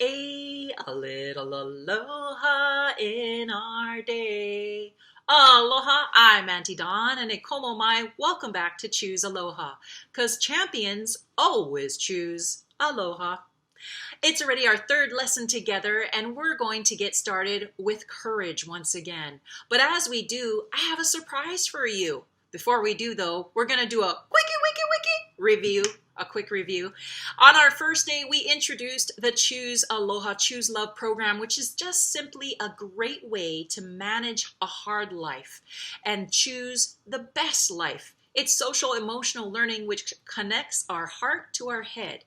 A little aloha in our day. Aloha, I'm Auntie Dawn, and Komo Mai, welcome back to Choose Aloha, because champions always choose aloha. It's already our third lesson together, and we're going to get started with courage once again. But as we do, I have a surprise for you. Before we do, though, we're going to do a quick review. On our first day, we introduced the Choose Aloha, Choose Love program, which is just simply a great way to manage a hard life and choose the best life. It's social emotional learning which connects our heart to our head.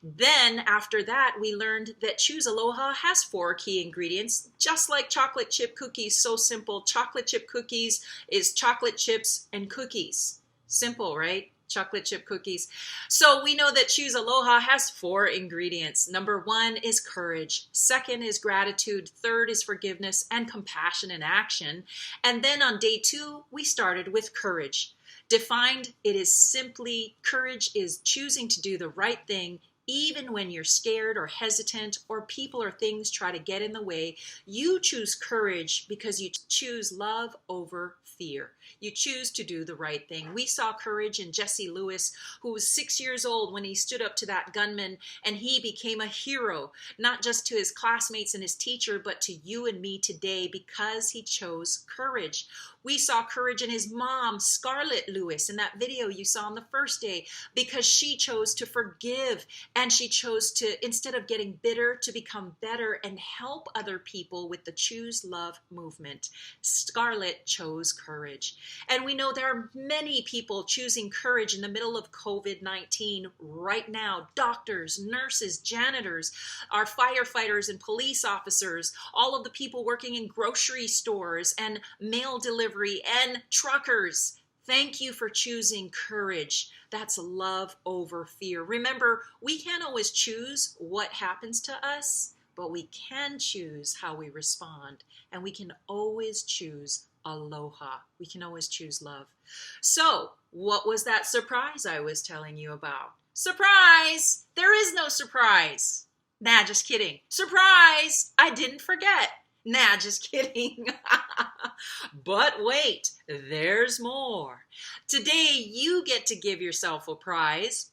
Then after that, we learned that Choose Aloha has 4 key ingredients, just like chocolate chip cookies. So simple. Chocolate chip cookies is chocolate chips and cookies. Simple, right? Chocolate chip cookies. So we know that Choose Aloha has 4 ingredients. Number 1 is courage. 2nd is gratitude. 3rd is forgiveness and compassion in action. And then on day 2, we started with courage. Defined, it is simply courage is choosing to do the right thing even when you're scared or hesitant or people or things try to get in the way. You choose courage because you choose love over fear. You choose to do the right thing. We saw courage in Jessie Lewis, who was 6 years old when he stood up to that gunman, and he became a hero, not just to his classmates and his teacher, but to you and me today because he chose courage. We saw courage in his mom, Scarlett Lewis, in that video you saw on the first day, because she chose to forgive and she chose to, instead of getting bitter, to become better and help other people with the Choose Love movement. Scarlett chose courage. And we know there are many people choosing courage in the middle of COVID-19 right now. Doctors, nurses, janitors, our firefighters and police officers, all of the people working in grocery stores and mail delivery and truckers. Thank you for choosing courage. That's love over fear. Remember, we can't always choose what happens to us, but we can choose how we respond. And we can always choose aloha. We can always choose love. So, what was that surprise I was telling you about? Surprise! There is no surprise. Nah, just kidding. Surprise! I didn't forget. Nah, just kidding. But wait, there's more. Today, you get to give yourself a prize,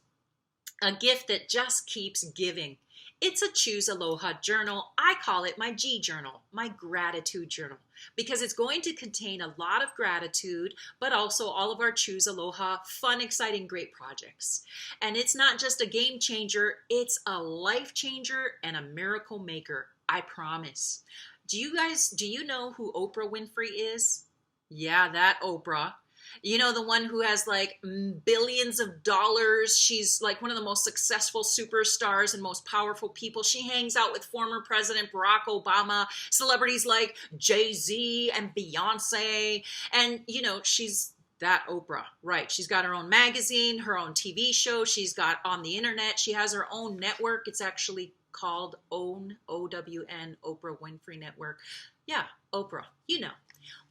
a gift that just keeps giving. It's a Choose Aloha journal. I call it my G journal, my gratitude journal, because it's going to contain a lot of gratitude, but also all of our Choose Aloha fun, exciting, great projects. And it's not just a game changer, it's a life changer and a miracle maker. I promise. Do you know who Oprah Winfrey is? Yeah, that Oprah. You know, the one who has like billions of dollars. She's like one of the most successful superstars and most powerful people. She hangs out with former President Barack Obama, celebrities like Jay-Z and Beyonce. And, you know, she's that Oprah, right? She's got her own magazine, her own TV show. She's got on the internet. She has her own network. It's actually called OWN, O-W-N, Oprah Winfrey Network. Yeah, Oprah, you know.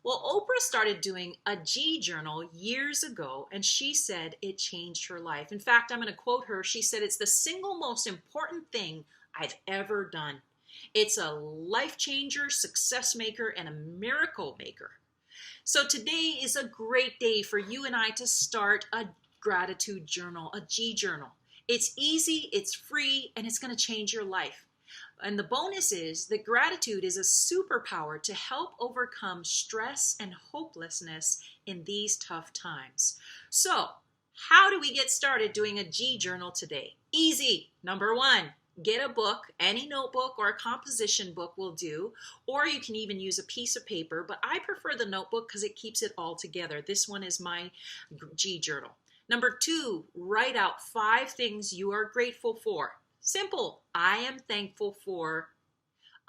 Well, Oprah started doing a G journal years ago, and she said it changed her life. In fact, I'm going to quote her. She said, "It's the single most important thing I've ever done. It's a life changer, success maker, and a miracle maker." So today is a great day for you and I to start a gratitude journal, a G journal. It's easy, it's free, and it's going to change your life. And the bonus is that gratitude is a superpower to help overcome stress and hopelessness in these tough times. So, how do we get started doing a G journal today? Easy. Number 1, get a book. Any notebook or a composition book will do. Or you can even use a piece of paper, but I prefer the notebook because it keeps it all together. This one is my G journal. Number 2, write out 5 things you are grateful for. Simple. I am thankful for.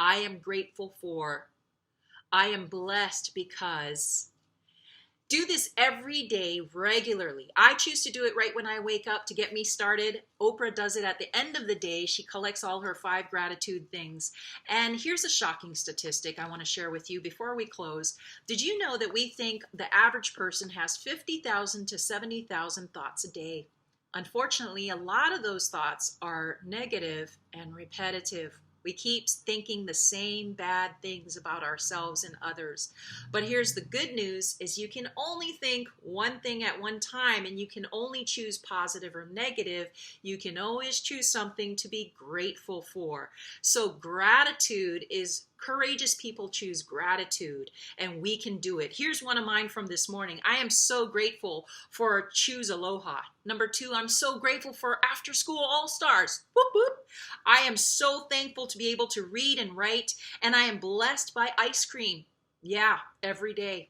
I am grateful for. I am blessed because. Do this every day regularly. I choose to do it right when I wake up to get me started. Oprah does it at the end of the day. She collects all her 5 gratitude things. And here's a shocking statistic I want to share with you before we close. Did you know that we think the average person has 50,000 to 70,000 thoughts a day? Unfortunately, a lot of those thoughts are negative and repetitive. We keep thinking the same bad things about ourselves and others. But here's the good news is you can only think one thing at one time, and you can only choose positive or negative. You can always choose something to be grateful for. So gratitude is courageous people choose gratitude, and we can do it. Here's one of mine from this morning. I am so grateful for Choose Aloha. Number 2, I'm so grateful for After School All-Stars. Whoop, whoop. I am so thankful to be able to read and write, and I am blessed by ice cream. Yeah, every day.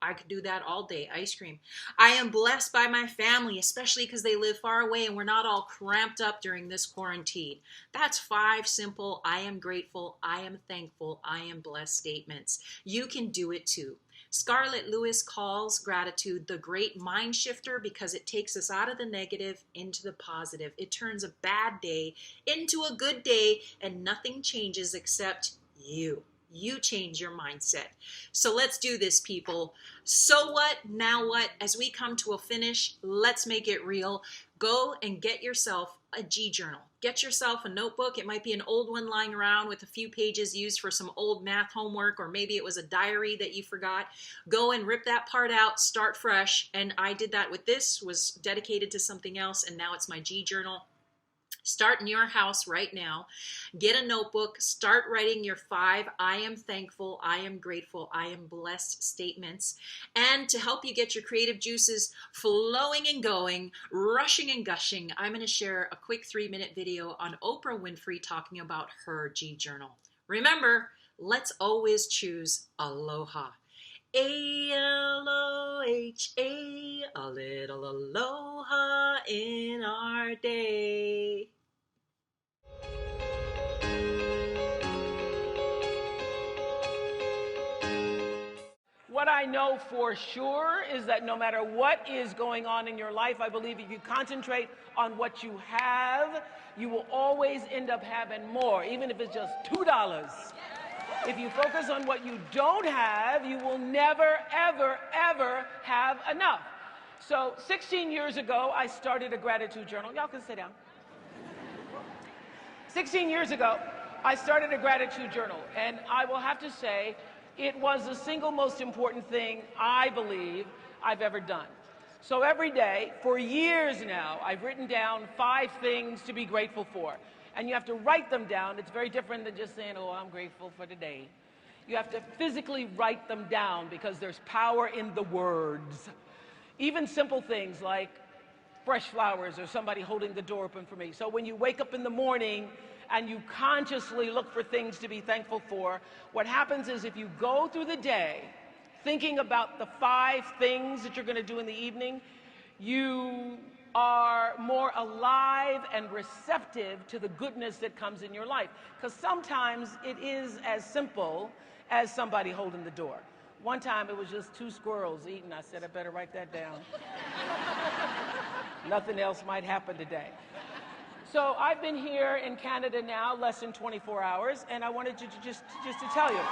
I could do that all day, ice cream. I am blessed by my family, especially because they live far away and we're not all cramped up during this quarantine. That's 5 simple, I am grateful, I am thankful, I am blessed statements. You can do it too. Scarlett Lewis calls gratitude the great mind shifter because it takes us out of the negative into the positive. It turns a bad day into a good day, and nothing changes except you. You change your mindset. So let's do this, people. So what? Now what? As we come to a finish, let's make it real. Go and get yourself a G journal. Get yourself a notebook. It might be an old one lying around with a few pages used for some old math homework, or maybe it was a diary that you forgot. Go and rip that part out, start fresh. And I did that with this, was dedicated to something else, and now it's my G journal. Start in your house right now. Get a notebook. Start writing your 5 I am thankful, I am grateful, I am blessed statements. And to help you get your creative juices flowing and going, rushing and gushing, I'm going to share a quick 3-minute video on Oprah Winfrey talking about her G journal. Remember, let's always choose aloha. A-L-O-H-A, a little aloha in our day. What I know for sure is that no matter what is going on in your life, I believe if you concentrate on what you have, you will always end up having more, even if it's just $2. If you focus on what you don't have, you will never, ever, ever have enough. So 16 years ago, I started a gratitude journal. Y'all can sit down. 16 years ago, I started a gratitude journal, and I will have to say, it was the single most important thing I believe I've ever done. So every day, for years now, I've written down 5 things to be grateful for. And you have to write them down. It's very different than just saying, oh, I'm grateful for today. You have to physically write them down because there's power in the words. Even simple things like fresh flowers or somebody holding the door open for me. So when you wake up in the morning and you consciously look for things to be thankful for, what happens is if you go through the day thinking about the 5 things that you're going to do in the evening, you are more alive and receptive to the goodness that comes in your life. Because sometimes it is as simple as somebody holding the door. One time it was just 2 squirrels eating. I said, I better write that down. Nothing else might happen today. So I've been here in Canada now less than 24 hours, and I wanted to just to tell you.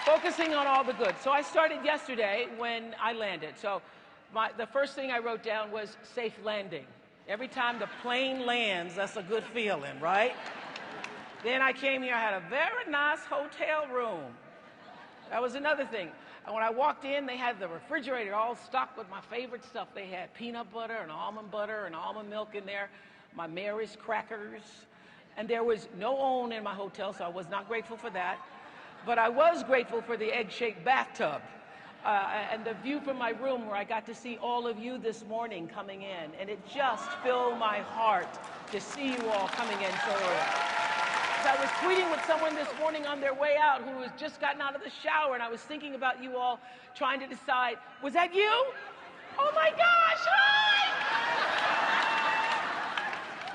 Focusing on all the good. So I started yesterday when I landed. So the first thing I wrote down was safe landing. Every time the plane lands, that's a good feeling, right? Then I came here, I had a very nice hotel room. That was another thing. And when I walked in, they had the refrigerator all stocked with my favorite stuff. They had peanut butter and almond milk in there, my Mary's crackers. And there was no OWN in my hotel, so I was not grateful for that. But I was grateful for the egg-shaped bathtub and the view from my room where I got to see all of you this morning coming in. And it just filled my heart to see you all coming in so early. So I was tweeting with someone this morning on their way out who had just gotten out of the shower, and I was thinking about you all trying to decide, was that you? Oh my gosh, hi!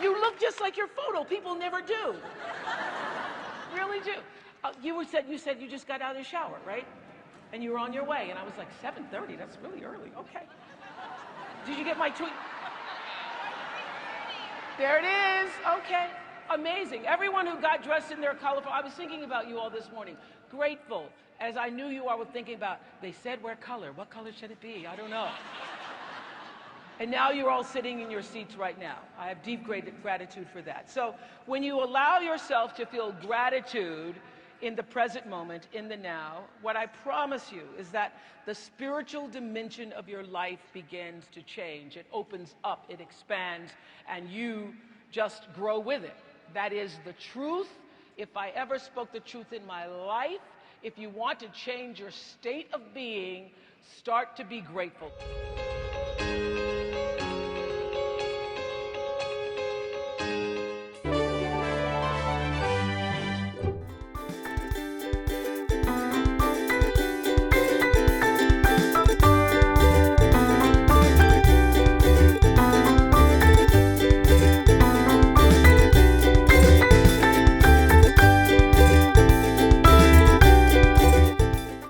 You look just like your photo. People never do. Really do. You said you just got out of the shower, right? And you were on your way, and I was like, 7:30, that's really early. Okay. Did you get my tweet? There it is. Okay. Amazing. Everyone who got dressed in their colorful, I was thinking about you all this morning. Grateful, as I knew you all were thinking about, they said wear color. What color should it be? I don't know. And now you're all sitting in your seats right now. I have deep gratitude for that. So when you allow yourself to feel gratitude in the present moment, in the now, what I promise you is that the spiritual dimension of your life begins to change. It opens up, it expands, and you just grow with it. That is the truth. If I ever spoke the truth in my life, if you want to change your state of being, start to be grateful.